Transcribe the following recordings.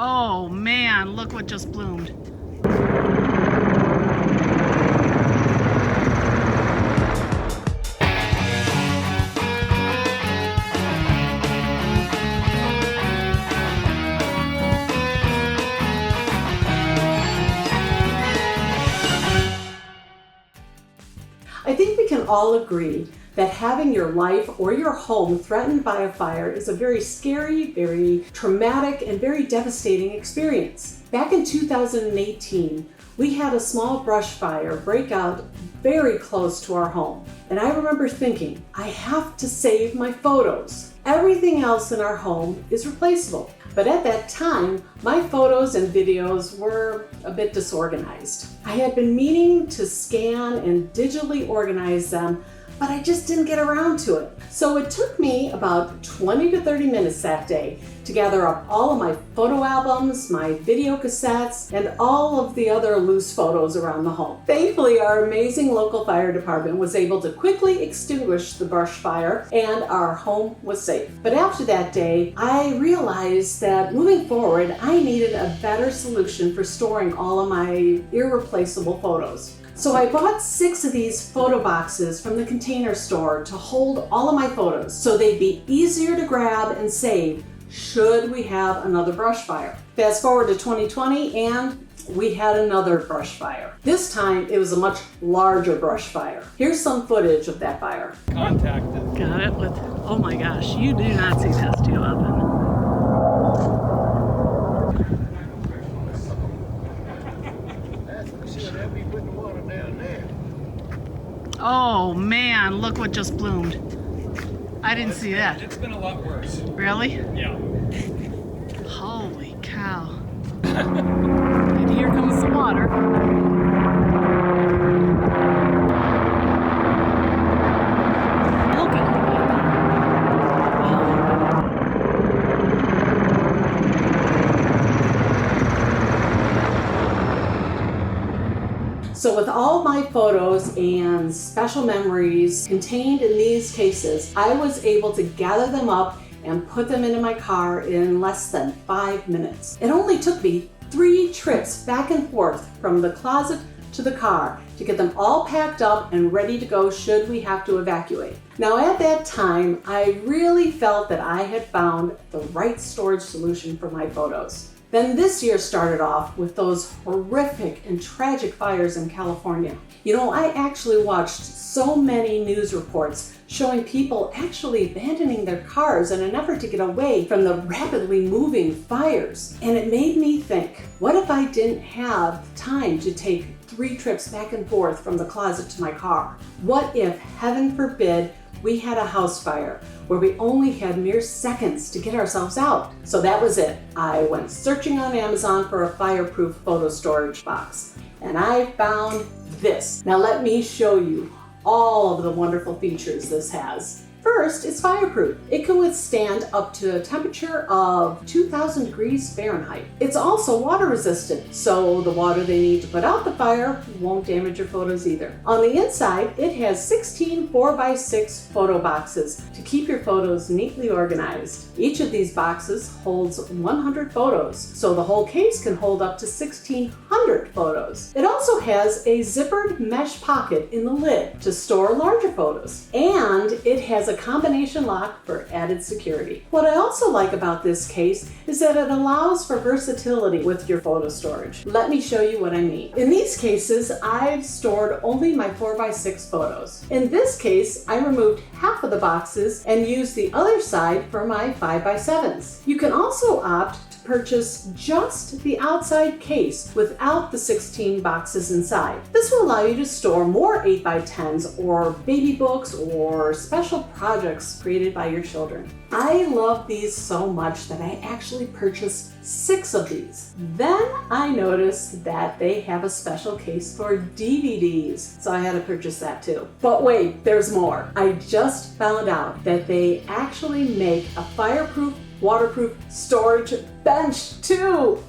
Oh man, look what just bloomed. I think we can all agree that having your life or your home threatened by a fire is a very scary, very traumatic, and very devastating experience. Back in 2018, we had a small brush fire break out very close to our home. And I remember thinking, I have to save my photos. Everything else in our home is replaceable. But at that time, my photos and videos were a bit disorganized. I had been meaning to scan and digitally organize them, but I just didn't get around to it. So it took me about 20 to 30 minutes that day to gather up all of my photo albums, my video cassettes, and all of the other loose photos around the home. Thankfully, our amazing local fire department was able to quickly extinguish the brush fire and our home was safe. But after that day, I realized that moving forward, I needed a better solution for storing all of my irreplaceable photos. So I bought 6 of these photo boxes from the Container Store to hold all of my photos so they'd be easier to grab and save should we have another brush fire. Fast forward to 2020 and we had another brush fire. This time it was a much larger brush fire. Here's some footage of that fire. Contacted. Got it with, oh my gosh, you do not see this too often. Oh man, look what just bloomed. I didn't see that. It's been a lot worse. Really? Yeah. Holy cow. And here comes the water. Look at that. So with all my photos and special memories contained in these cases, I was able to gather them up and put them into my car in less than 5 minutes. It only took me 3 trips back and forth from the closet to the car to get them all packed up and ready to go should we have to evacuate. Now at that time, I really felt that I had found the right storage solution for my photos. Then this year started off with those horrific and tragic fires in California. You know, I actually watched so many news reports showing people actually abandoning their cars in an effort to get away from the rapidly moving fires. And it made me think, what if I didn't have time to take 3 trips back and forth from the closet to my car? What if, heaven forbid, we had a house fire where we only had mere seconds to get ourselves out? So that was it. I went searching on Amazon for a fireproof photo storage box, and I found this. Now let me show you all of the wonderful features this has. First, it's fireproof. It can withstand up to a temperature of 2,000 degrees Fahrenheit. It's also water resistant, so the water they need to put out the fire won't damage your photos either. On the inside, it has 16 4x6 photo boxes to keep your photos neatly organized. Each of these boxes holds 100 photos, so the whole case can hold up to 1,600 photos. It also has a zippered mesh pocket in the lid to store larger photos, and it has a combination lock for added security. What I also like about this case is that it allows for versatility with your photo storage. Let me show you what I mean. In these cases, I've stored only my 4x6 photos. In this case, I removed half of the boxes and used the other side for my 5x7s. You can also opt to purchase just the outside case without the 16 boxes inside. This will allow you to store more 8x10s or baby books or special projects created by your children. I love these so much that I actually purchased 6 of these. Then I noticed that they have a special case for DVDs, so I had to purchase that too. But wait, there's more. I just found out that they actually make a fireproof, waterproof storage bench too.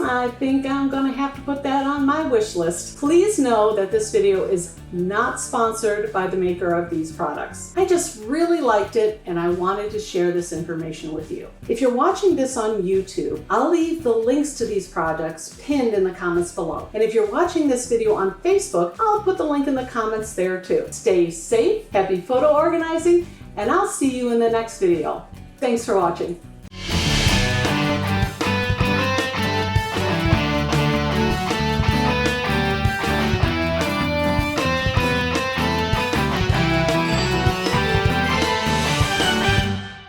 I think I'm gonna have to put that on my wish list. Please know that this video is not sponsored by the maker of these products. I just really liked it and I wanted to share this information with you. If you're watching this on YouTube, I'll leave the links to these products pinned in the comments below. And if you're watching this video on Facebook, I'll put the link in the comments there too. Stay safe, happy photo organizing, and I'll see you in the next video. Thanks for watching.